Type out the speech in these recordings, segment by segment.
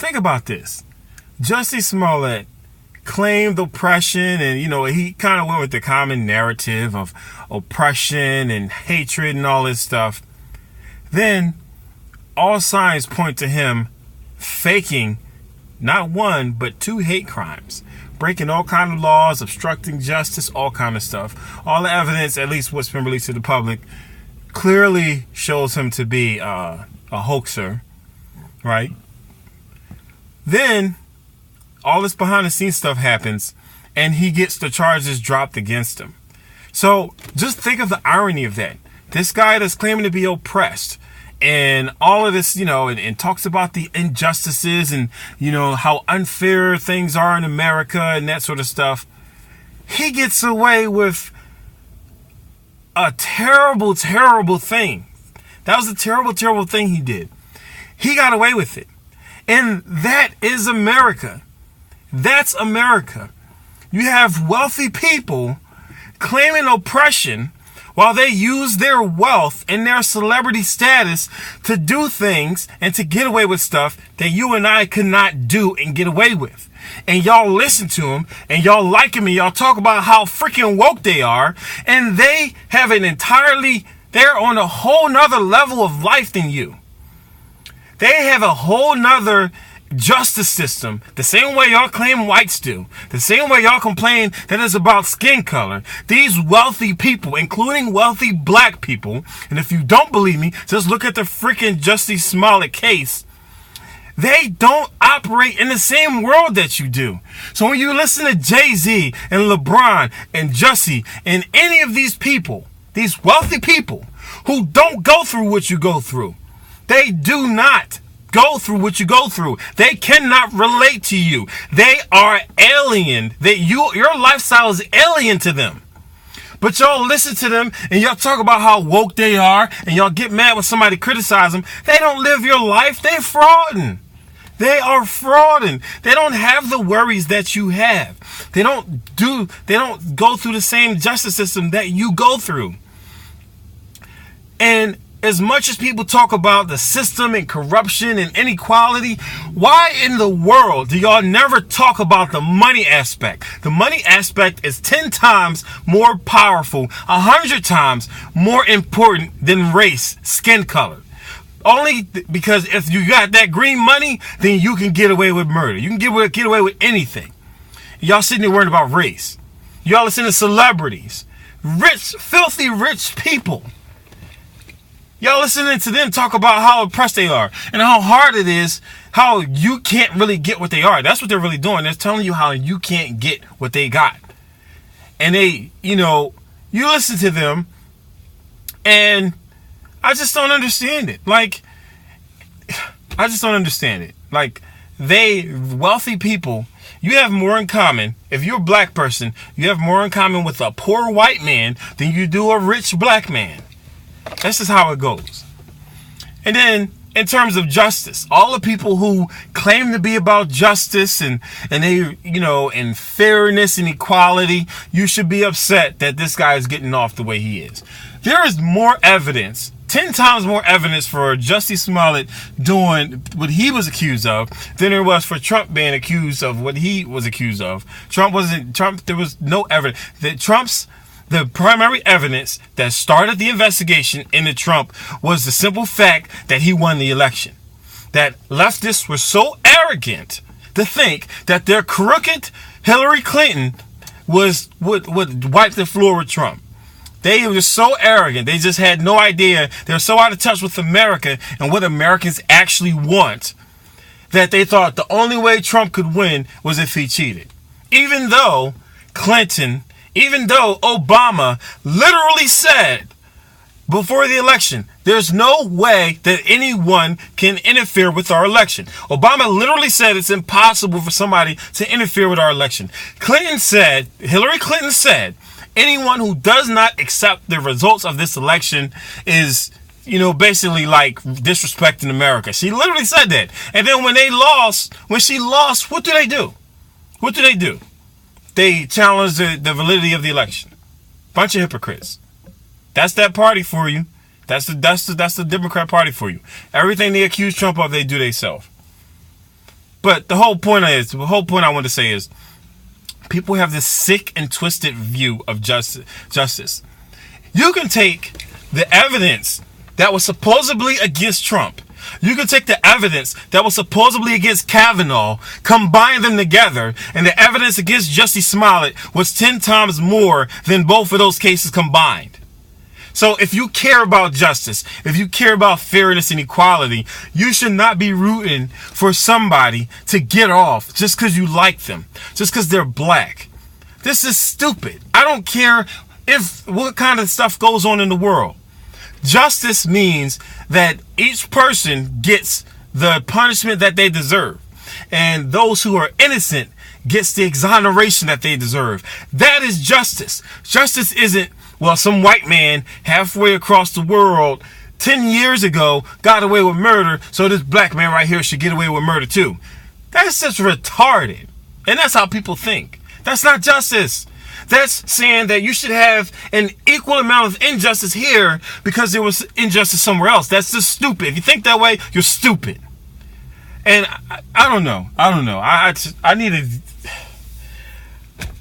think about this. Jussie Smollett claimed oppression, and he kind of went with the common narrative of oppression and hatred and all this stuff. Then all signs point to him faking not one but 2 hate crimes, breaking all kind of laws, obstructing justice, all kind of stuff. All the evidence, at least what's been released to the public, clearly shows him to be a hoaxer, right? Then all this behind the scenes stuff happens, and he gets the charges dropped against him. So just think of the irony of that. This guy that's claiming to be oppressed and all of this, and talks about the injustices and, how unfair things are in America and that sort of stuff. He gets away with a terrible, terrible thing. That was a terrible, terrible thing he did. He got away with it. And that is America. That's America. You have wealthy people claiming oppression while they use their wealth and their celebrity status to do things and to get away with stuff that you and I could not do and get away with. And y'all listen to them, and y'all like them, and y'all talk about how freaking woke they are, and they have they're on a whole nother level of life than you. They have a whole nother justice system, the same way y'all claim whites do, the same way y'all complain that it's about skin color. These wealthy people, including wealthy black people, and if you don't believe me, just look at the freaking Jussie Smollett case. They don't operate in the same world that you do. So when you listen to Jay-Z and LeBron and Jussie and any of these people, these wealthy people who don't go through what you go through, they do not go through what you go through. They cannot relate to you. They are alien. Your lifestyle is alien to them. But y'all listen to them and y'all talk about how woke they are, and y'all get mad when somebody criticizes them. They don't live your life. They're frauding. They are frauding. They don't have the worries that you have. They don't go through the same justice system that you go through. And as much as people talk about the system and corruption and inequality, why in the world do y'all never talk about the money aspect? The money aspect is 10 times more powerful, 100 times more important than race, skin color. Only because if you got that green money, then you can get away with murder. You can get away with anything. Y'all sitting there worrying about race. Y'all listen to celebrities, rich, filthy rich people. Y'all listening to them talk about how oppressed they are and how hard it is, how you can't really get what they are. That's what they're really doing. They're telling you how you can't get what they got. And they, you listen to them, and I just don't understand it. I just don't understand it. Wealthy people, you have more in common. If you're a black person, you have more in common with a poor white man than you do a rich black man. That's just how it goes. And then in terms of justice, all the people who claim to be about justice and they, and fairness and equality, you should be upset that this guy is getting off the way he is. There is more evidence, 10 times more evidence for Jussie Smollett doing what he was accused of than there was for Trump being accused of what he was accused of. There was no evidence. The primary evidence that started the investigation into Trump was the simple fact that he won the election. That leftists were so arrogant to think that their crooked Hillary Clinton would wipe the floor with Trump. They were so arrogant. They just had no idea. They were so out of touch with America and what Americans actually want that they thought the only way Trump could win was if he cheated. Even though Obama literally said before the election, there's no way that anyone can interfere with our election. Obama literally said it's impossible for somebody to interfere with our election. Hillary Clinton said, anyone who does not accept the results of this election is, basically like disrespecting America. She literally said that. And then when she lost, what do they do? They challenged the validity of the election. Bunch of hypocrites. That's that party for you. That's the Democrat Party for you. Everything they accuse Trump of, they do themselves. But the whole point I want to say is, people have this sick and twisted view of justice. You can take the evidence that was supposedly against Trump. You can take the evidence that was supposedly against Kavanaugh, combine them together, and the evidence against Justice Smollett was 10 times more than both of those cases combined. So if you care about justice, if you care about fairness and equality, you should not be rooting for somebody to get off just because you like them, just because they're black. This is stupid. I don't care what kind of stuff goes on in the world. Justice means that each person gets the punishment that they deserve, and those who are innocent gets the exoneration that they deserve. That is justice. Justice isn't, well, some white man halfway across the world 10 years ago got away with murder, so this black man right here should get away with murder too. That's just retarded. And that's how people think. That's not justice. That's saying that you should have an equal amount of injustice here because there was injustice somewhere else. That's just stupid. If you think that way, you're stupid. And I don't know.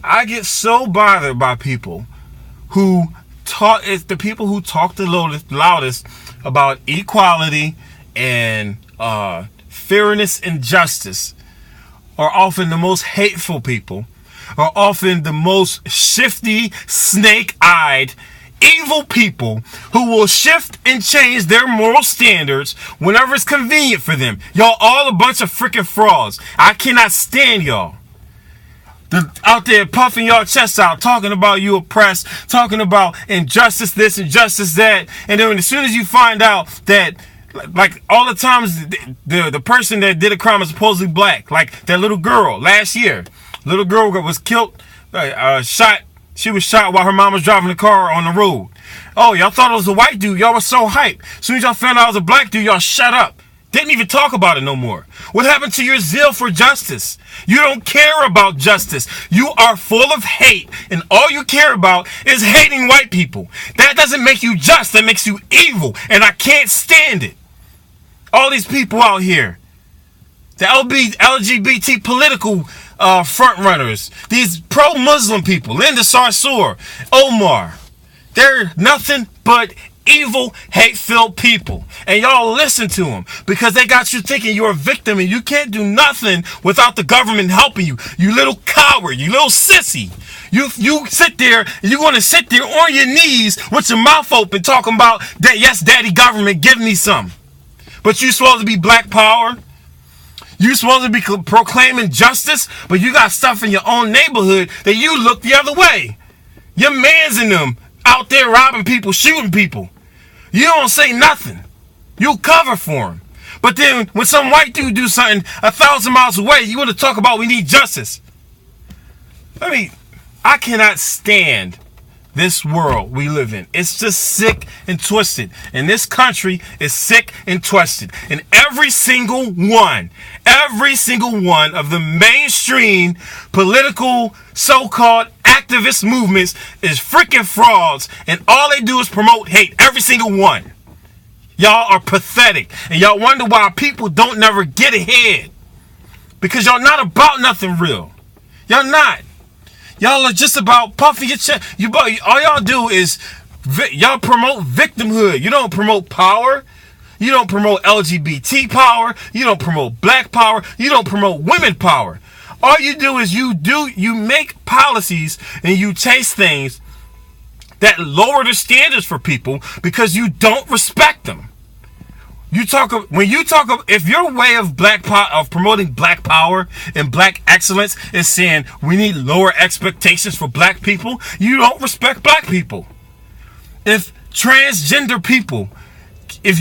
I get so bothered by people who talk. It's the people who talk the loudest about equality and fairness and justice are often the most hateful people, are often the most shifty, snake-eyed, evil people who will shift and change their moral standards whenever it's convenient for them. Y'all all a bunch of freaking frauds. I cannot stand y'all. Out there puffing your chests out, talking about you oppressed, talking about injustice this, injustice that, and then as soon as you find out that, like, all the times the person that did a crime is supposedly black, like that little girl last year, little girl was killed, shot. She was shot while her mom was driving the car on the road. Oh, y'all thought it was a white dude. Y'all was so hyped. As soon as y'all found out it was a black dude, y'all shut up. Didn't even talk about it no more. What happened to your zeal for justice? You don't care about justice. You are full of hate, and all you care about is hating white people. That doesn't make you just. That makes you evil, and I can't stand it. All these people out here, the LGBT political front runners, these pro-Muslim people, Linda Sarsour, Omar, they're nothing but evil, hate-filled people. And y'all listen to them because they got you thinking you're a victim and you can't do nothing without the government helping you. You little coward, you little sissy. You sit there, and you're going to sit there on your knees with your mouth open talking about that, yes, daddy government, give me some. But you supposed to be black power. You supposed to be proclaiming justice, but you got stuff in your own neighborhood that you look the other way. Your mans in them out there robbing people, shooting people. You don't say nothing. You cover for them. But then when some white dude do something 1,000 miles away, you want to talk about we need justice. I cannot stand this world we live in. It's just sick and twisted. And this country is sick and twisted. And every single one of the mainstream political so-called activist movements is freaking frauds. And all they do is promote hate. Every single one. Y'all are pathetic. And y'all wonder why people don't never get ahead. Because y'all not about nothing real. Y'all not. Y'all are just about puffing your chest. All y'all do is y'all promote victimhood. You don't promote power. You don't promote LGBT power. You don't promote black power. You don't promote women power. All you do is you make policies and you chase things that lower the standards for people because you don't respect them. If your way of promoting black power and black excellence is saying we need lower expectations for black people, you don't respect black people. If transgender people, if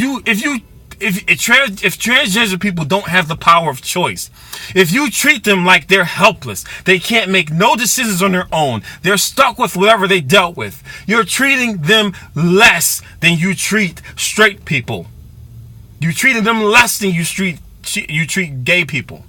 transgender people don't have the power of choice, if you treat them like they're helpless, they can't make no decisions on their own, they're stuck with whatever they dealt with, you're treating them less than you treat straight people. You treated them less than you treat gay people.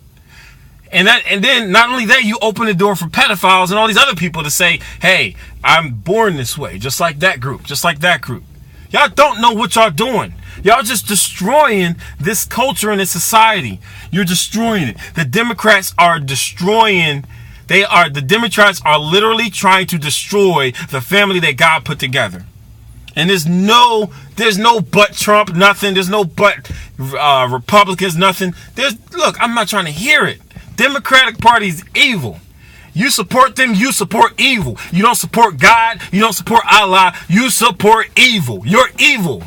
And then not only that, you open the door for pedophiles and all these other people to say, hey, I'm born this way, just like that group, just like that group. Y'all don't know what y'all doing. Y'all just destroying this culture and this society. You're destroying it. The Democrats are destroying. The Democrats are literally trying to destroy the family that God put together. And there's no but Trump, nothing. There's no but Republicans, nothing. Look, I'm not trying to hear it. Democratic Party is evil. You support them, you support evil. You don't support God, you don't support Allah, you support evil. You're evil.